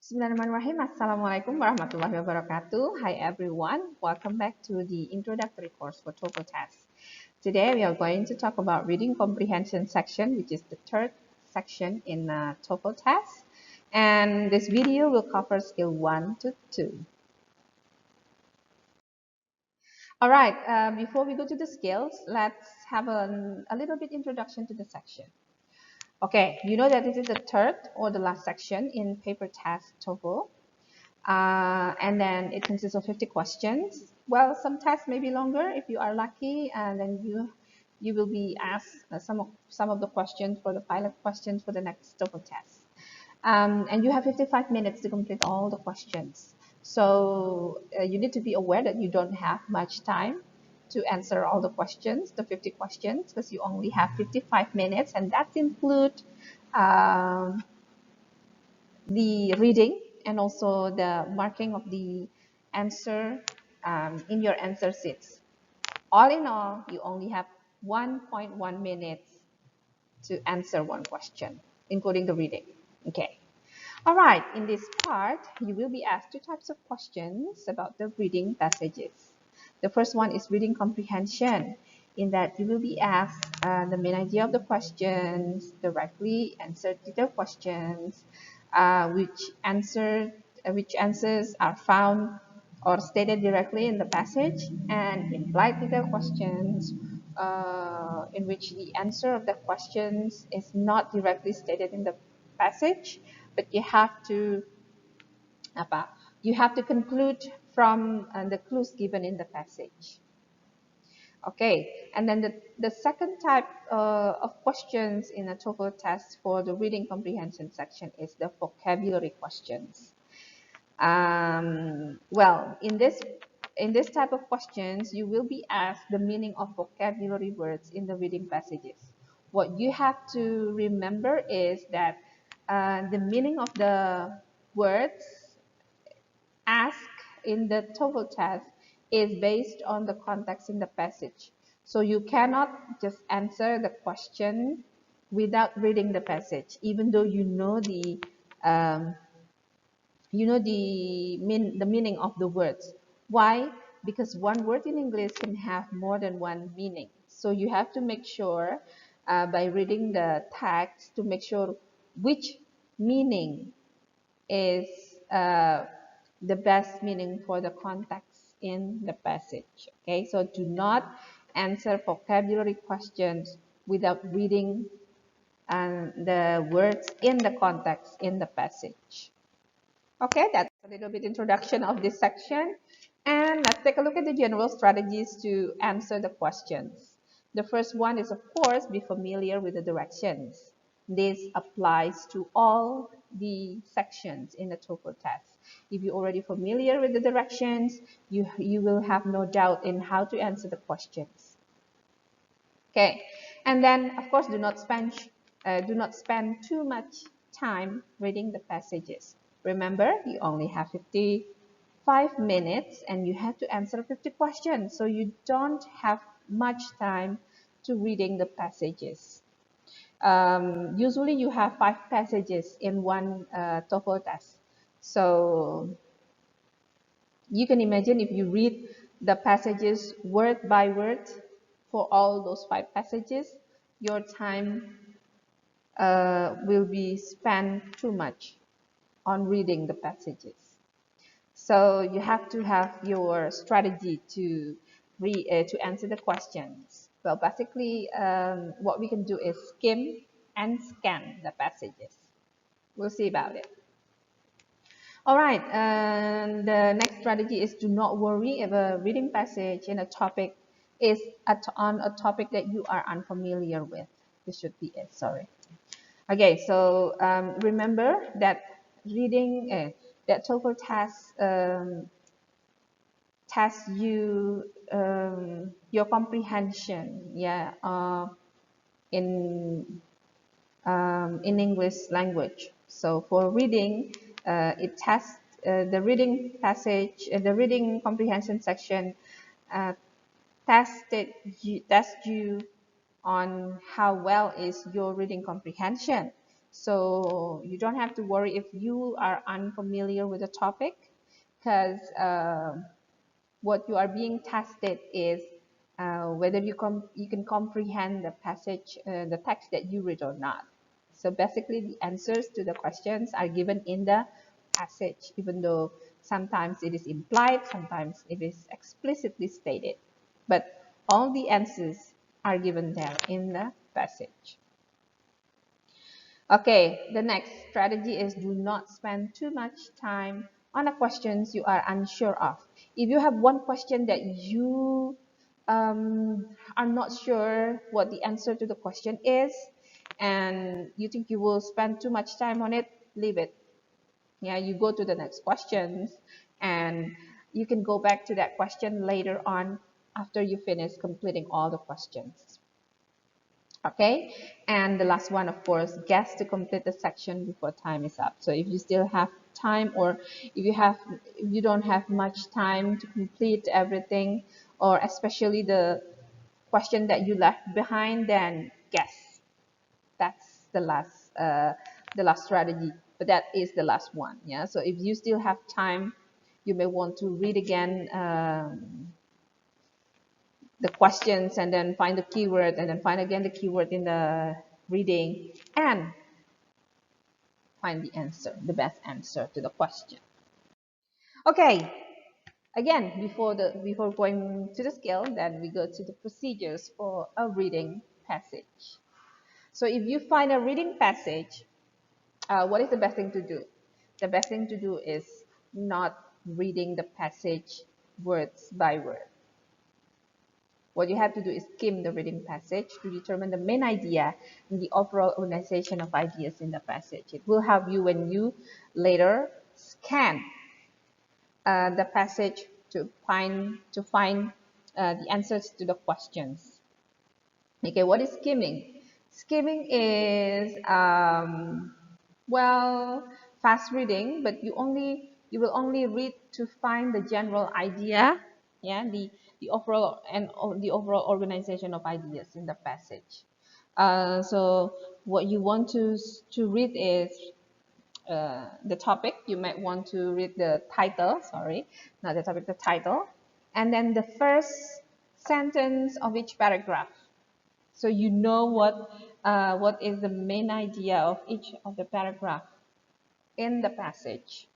Bismillahirrahmanirrahim. Assalamualaikum warahmatullahi wabarakatuh. Hi everyone. Welcome back to the introductory course for TOEFL test. Today we are going to talk about reading comprehension section, which is the third section in TOEFL test. And this video will cover skill 1 to 2. All right, before we go to the skills, let's have a little bit introduction to the section. Okay, you know that this is the third or the last section in paper test TOEFL. And then it consists of 50 questions. Well, some tests may be longer if you are lucky, and then you will be asked some of the questions for the pilot questions for the next TOEFL test. And you have 55 minutes to complete all the questions. So you need to be aware that you don't have much time to answer all the questions, the 50 questions, because you only have 55 minutes, and that includes the reading and also the marking of the answer in your answer sheets. All in all, you only have 1.1 minutes to answer one question, including the reading. Okay. All right, in this part, you will be asked two types of questions about the reading passages. The first one is reading comprehension. In that, you will be asked the main idea of the questions, directly answered detailed questions, which answers are found or stated directly in the passage, and implied detailed questions, in which the answer of the questions is not directly stated in the passage, but you have to conclude from the clues given in the passage. Okay, and then the second type of questions in a TOEFL test for the reading comprehension section is the vocabulary questions. Well, in this type of questions, you will be asked the meaning of vocabulary words in the reading passages. What you have to remember is that the meaning of the words asked in the TOEFL test is based on the context in the passage. So you cannot just answer the question without reading the passage, even though you know the meaning of the words. Why? Because one word in English can have more than one meaning. So you have to make sure by reading the text to make sure which meaning is the best meaning for the context in the passage. Okay, so do not answer vocabulary questions without reading the words in the context in the passage. Okay, that's a little bit introduction of this section. And let's take a look at the general strategies to answer the questions. The first one is, of course, be familiar with the directions. This applies to all the sections in the TOEFL test. If you're already familiar with the directions, you will have no doubt in how to answer the questions. Okay, and then, of course, do not spend too much time reading the passages. Remember, you only have 55 minutes and you have to answer 50 questions. So you don't have much time to reading the passages. Usually you have 5 passages in one TOEFL test. So you can imagine if you read the passages word by word for all those 5 passages, your time will be spent too much on reading the passages. So you have to have your strategy to answer the questions. Well, basically, what we can do is skim and scan the passages. We'll see about it. All right, and the next strategy is do not worry if a reading passage in a topic is on a topic that you are unfamiliar with. This should be it, sorry. Okay, so remember that reading, that TOEFL test you your comprehension, in English language. So for reading, it tests the reading passage, the reading comprehension section tests you on how well is your reading comprehension. So you don't have to worry if you are unfamiliar with the topic, because what you are being tested is whether you can comprehend the passage, the text that you read or not. So basically, the answers to the questions are given in the passage, even though sometimes it is implied, sometimes it is explicitly stated. But all the answers are given there in the passage. Okay, the next strategy is do not spend too much time on the questions you are unsure of. If you have one question that you are not sure what the answer to the question is, and you think you will spend too much time on it, leave it. Yeah, you go to the next questions, and you can go back to that question later on after you finish completing all the questions. Okay, and the last one, of course, guess to complete the section before time is up. So if you still have time, or if you don't have much time to complete everything, or especially the question that you left behind, then guess. That's the last strategy, but that is the last one. Yeah, so if you still have time, you may want to read again the questions, and then find the keyword, and then find again the keyword in the reading, and find the answer, the best answer to the question. Okay, again, before going to the skill, then we go to the procedures for a reading passage. So if you find a reading passage, what is the best thing to do? The best thing to do is not reading the passage words by word. What you have to do is skim the reading passage to determine the main idea and the overall organization of ideas in the passage. It will help you when you later scan the passage to find the answers to the questions. Okay, what is skimming? Skimming is well, fast reading, but you will only read to find the general idea, yeah, the overall and the overall organization of ideas in the passage. So what you want to read is the topic. You might want to read the title, sorry, not the topic, the title, and then the first sentence of each paragraph. So you know what is the main idea of each of the paragraph in the passage.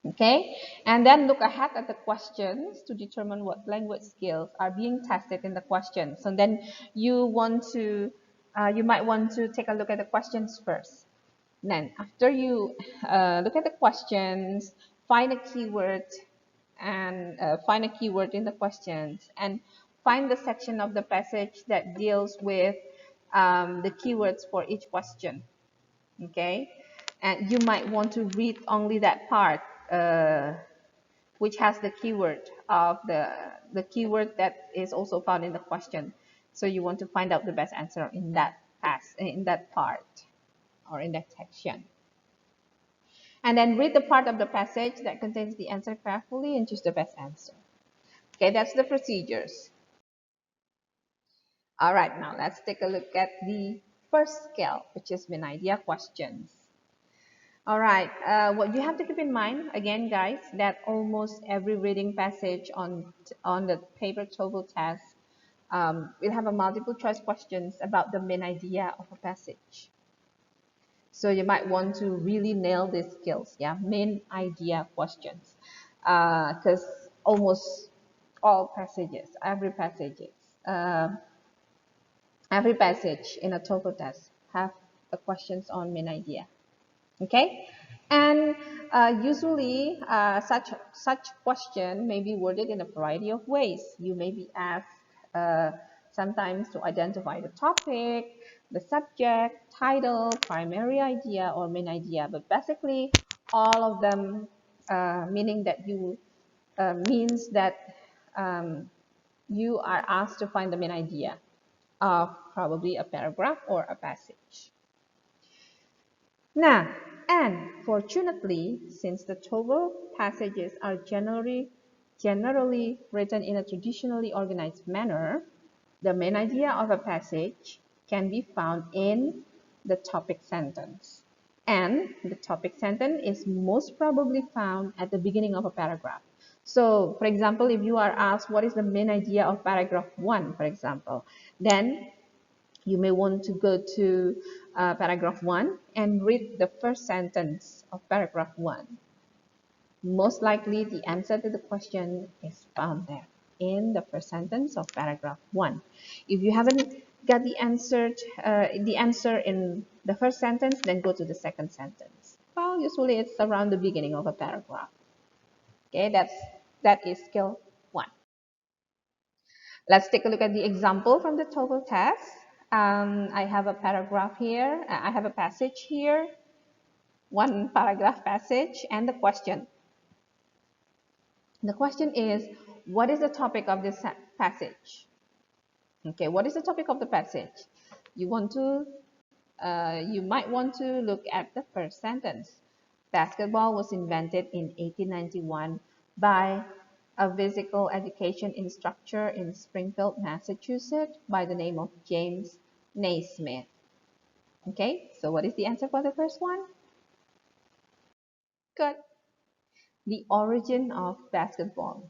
Okay, and then look ahead at the questions to determine what language skills are being tested in the questions. So then you might want to take a look at the questions first. Then after you look at the questions, find a keyword, and find a keyword in the questions, and find the section of the passage that deals with the keywords for each question. Okay, and you might want to read only that part which has the keyword of the keyword that is also found in the question. So you want to find out the best answer in that part or in that section. And then read the part of the passage that contains the answer carefully and choose the best answer. Okay, that's the procedures. All right, now let's take a look at the first skill, which is main idea questions. All right, what you have to keep in mind, again, guys, that almost every reading passage on the paper TOEFL test will have a multiple choice questions about the main idea of a passage. So you might want to really nail these skills, yeah, main idea questions, because almost all passages, uh, every passage in a TOEFL test have the questions on main idea. Okay, and usually such question may be worded in a variety of ways. You may be asked sometimes to identify the topic, the subject, title, primary idea, or main idea. But basically, all of them meaning that you means that you are asked to find the main idea of probably a paragraph or a passage. Now, and fortunately, since the TOEFL passages are generally written in a traditionally organized manner, the main idea of a passage can be found in the topic sentence. And the topic sentence is most probably found at the beginning of a paragraph. So, for example, if you are asked what is the main idea of paragraph 1, for example, then you may want to go to paragraph 1 and read the first sentence of paragraph 1. Most likely the answer to the question is found there in the first sentence of paragraph 1. If you haven't got the answer in the first sentence, then go to the second sentence. Well, usually it's around the beginning of a paragraph. Okay, that is skill 1. Let's take a look at the example from the TOEFL test. I have a paragraph here. I have a passage here, one paragraph passage, and the question. The question is, what is the topic of this passage? Okay, what is the topic of the passage? You might want to look at the first sentence. Basketball was invented in 1891 by a physical education instructor in Springfield, Massachusetts by the name of James Naismith. Okay, so what is the answer for the first one? Good. The origin of basketball.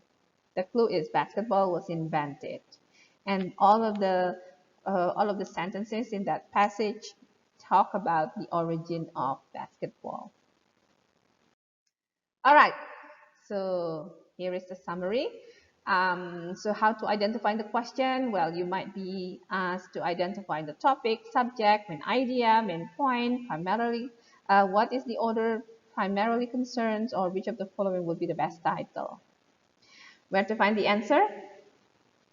The clue is basketball was invented, and all of the sentences in that passage talk about the origin of basketball. All right, so here is the summary. So how to identify the question? Well, you might be asked to identify the topic, subject, main idea, main point, primarily. What is the order primarily concerns, or which of the following would be the best title? Where to find the answer?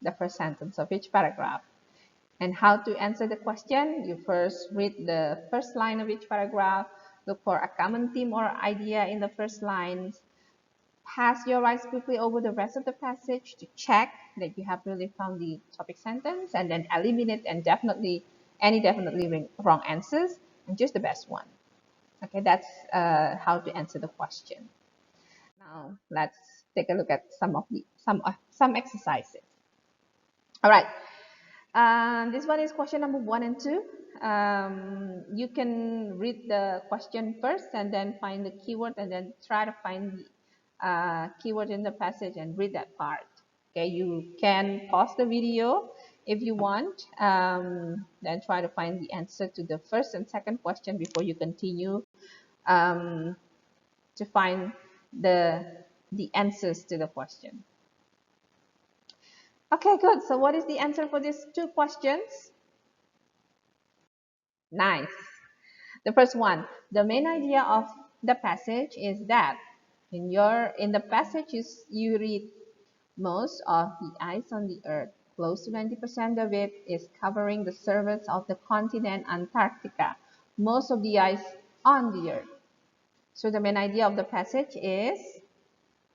The first sentence of each paragraph. And how to answer the question? You first read the first line of each paragraph, look for a common theme or idea in the first lines, pass your eyes quickly over the rest of the passage to check that you have really found the topic sentence, and then eliminate and definitely wrong answers and choose the best one. Okay, that's how to answer the question. Now let's take a look at some exercises. All right. This one is question number 1 and 2. You can read the question first and then find the keyword and then try to find the keyword in the passage and read that part. Okay, you can pause the video if you want, then try to find the answer to the first and second question before you continue to find the answers to the question. Okay, good. So what is the answer for these 2 questions? Nice. The first one, the main idea of the passage is that in the passage you read most of the ice on the earth, close to 90% of it is covering the surface of the continent Antarctica, most of the ice on the earth. So the main idea of the passage is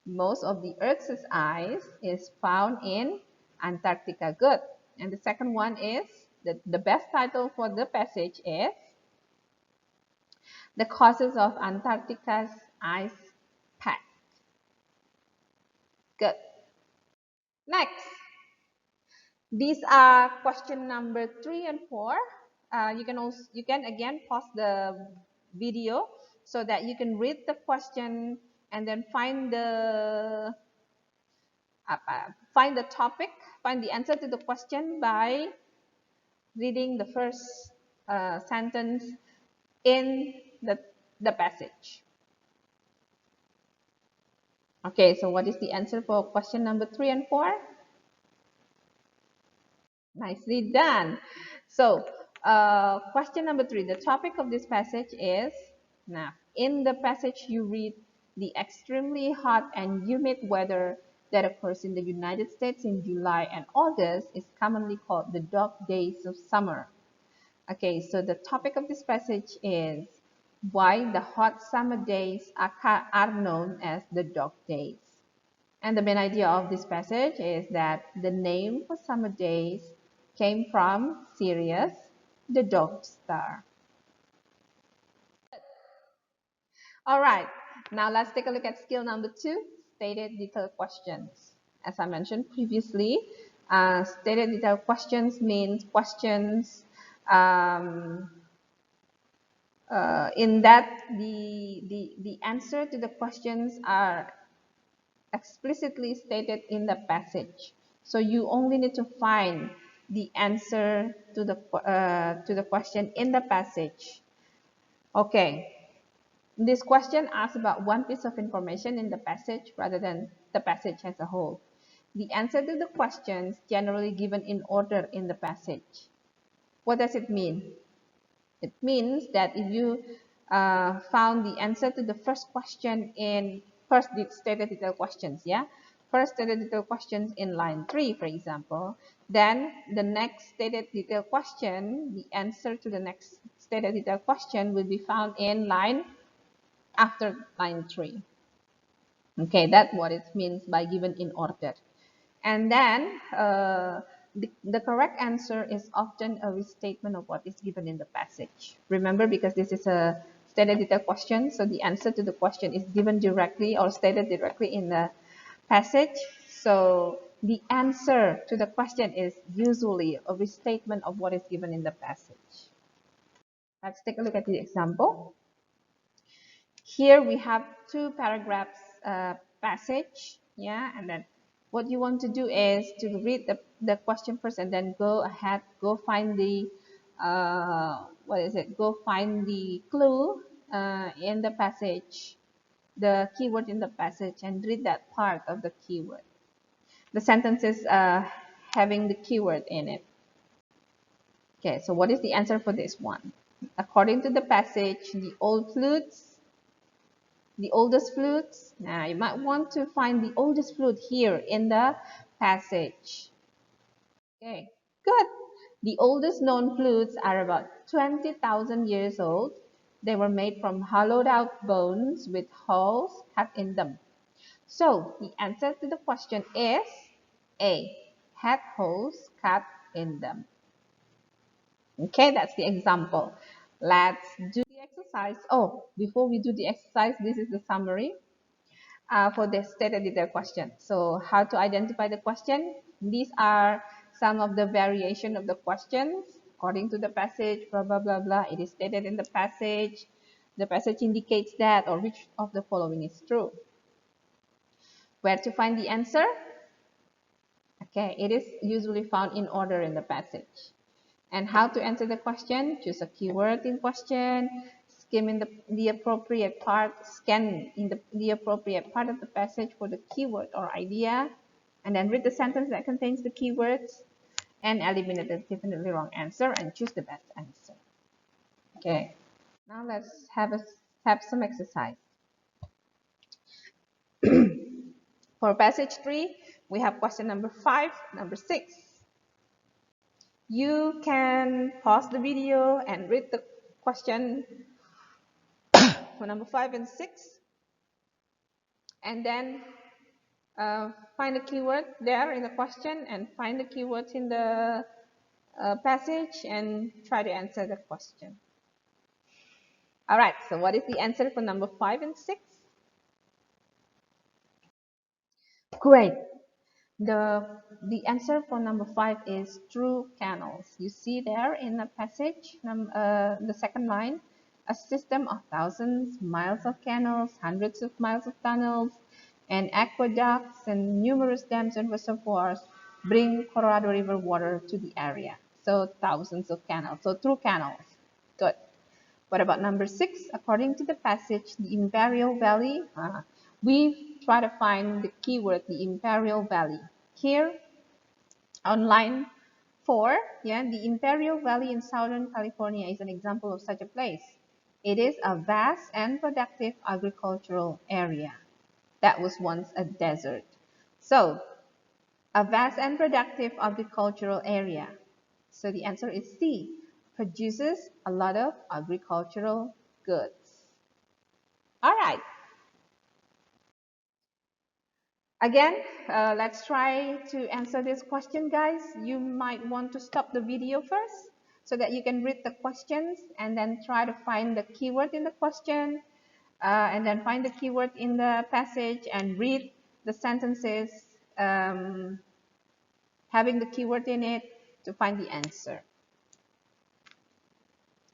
most of the earth's ice is found in Antarctica. Good. And the second one is the best title for the passage is the causes of Antarctica's ice pack. Good. Next, these are question number 3 and 4. You can again pause the video so that you can read the question and then find the topic, find the answer to the question by reading the first sentence in the passage. Okay, so what is the answer for question number 3 and 4? Nicely done. So, question number 3, the topic of this passage is, now, in the passage you read the extremely hot and humid weather that occurs in the United States in July and August is commonly called the dog days of summer. Okay, so the topic of this passage is why the hot summer days are known as the dog days. And the main idea of this passage is that the name for summer days came from Sirius, the dog star. All right, now let's take a look at skill number 2, stated detailed questions. As I mentioned previously, stated detailed questions means questions In that, the answer to the questions are explicitly stated in the passage. So you only need to find the answer to the question in the passage. Okay. This question asks about one piece of information in the passage rather than the passage as a whole. The answer to the questions generally given in order in the passage. What does it mean? It means that if you found the answer to the first question in first stated detailed questions, yeah, first stated detailed questions in line 3, for example, then the next stated detailed question, the answer to the next stated detailed question will be found in line after line 3. Okay, that's what it means by given in order. And then the correct answer is often a restatement of what is given in the passage. Remember, because this is a stated detailed question, so the answer to the question is given directly or stated directly in the passage. So the answer to the question is usually a restatement of what is given in the passage. Let's take a look at the example. Here we have two paragraphs passage, yeah, and then what you want to do is to read the question first and then go ahead, go find the go find the clue in the passage, the keyword in the passage, and read that part of the keyword, the sentences having the keyword in it. Okay, so what is the answer for this one? According to the passage, the oldest flutes. Now you might want to find the oldest flute here in the passage. Okay, good. The oldest known flutes are about 20,000 years old. They were made from hollowed out bones with holes cut in them. So the answer to the question is A, had holes cut in them. Okay, that's the example. Let's do the exercise. Oh, before we do the exercise, this is the summary for the stated detailed question. So how to identify the question? These are some of the variation of the questions according to the passage, blah, blah, blah, blah. It is stated in the passage. The passage indicates that, or which of the following is true. Where to find the answer? Okay, it is usually found in order in the passage. And how to answer the question? Choose a keyword in question, skim in the appropriate part, scan in the appropriate part of the passage for the keyword or idea, and then read the sentence that contains the keywords, and eliminate the definitely wrong answer and choose the best answer. Okay, now let's have some exercise. For passage 3, we have question number 5, number 6. You can pause the video and read the question for number 5 and 6, and then find the keyword there in the question and find the keywords in the passage and try to answer the question. All right, so what is the answer for number 5 and 6? Great. The answer for number 5 is through canals. You see there in the passage, the second line, a system of thousands miles of canals, hundreds of miles of tunnels, and aqueducts and numerous dams and reservoirs bring Colorado River water to the area. So thousands of canals. So through canals. Good. What about number 6? According to the passage, the Imperial Valley, we try to find the keyword, the Imperial Valley. Here on line 4, yeah, the Imperial Valley in Southern California is an example of such a place. It is a vast and productive agricultural area that was once a desert. So, a vast and productive agricultural area. So the answer is C, produces a lot of agricultural goods. All right. Again, let's try to answer this question, guys. You might want to stop the video first so that you can read the questions and then try to find the keyword in the question and then find the keyword in the passage and read the sentences having the keyword in it to find the answer.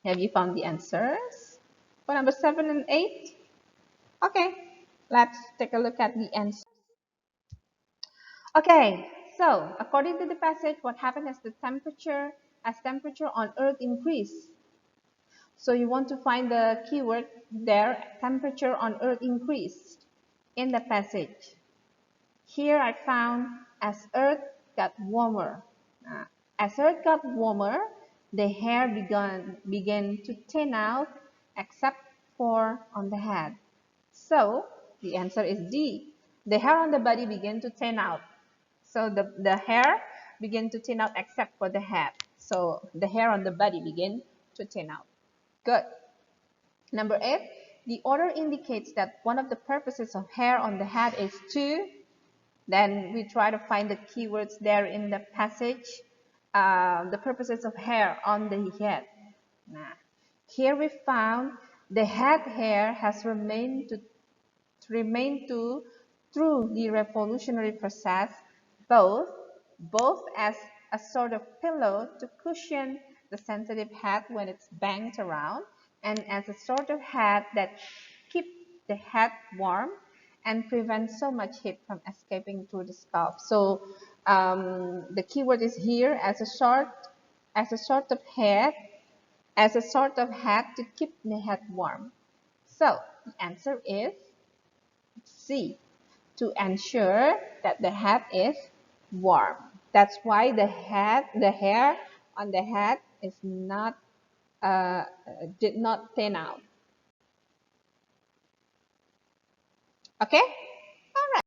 Have you found the answers? For number 7 and 8? Okay, let's take a look at the answer. Okay, so according to the passage, what happened as temperature on Earth increased? So you want to find the keyword there, temperature on Earth increased in the passage. Here I found as Earth got warmer. Uh, as Earth got warmer, the hair began to thin out except for on the head. So the answer is D. The hair on the body began to thin out. So the hair began to thin out except for the head. So the hair on the body began to thin out. Good. Number 8, the order indicates that one of the purposes of hair on the head is to, then we try to find the keywords there in the passage, the purposes of hair on the head. Now, here we found the head hair has remained to through the revolutionary process, both as a sort of pillow to cushion the sensitive head when it's banged around, and as a sort of hat that keep the head warm and prevent so much heat from escaping through the scalp. So the keyword is here as a sort of head, as a sort of hat to keep the head warm. So the answer is C, to ensure that the head is warm. That's why the hair on the head is not did not thin out. Okay,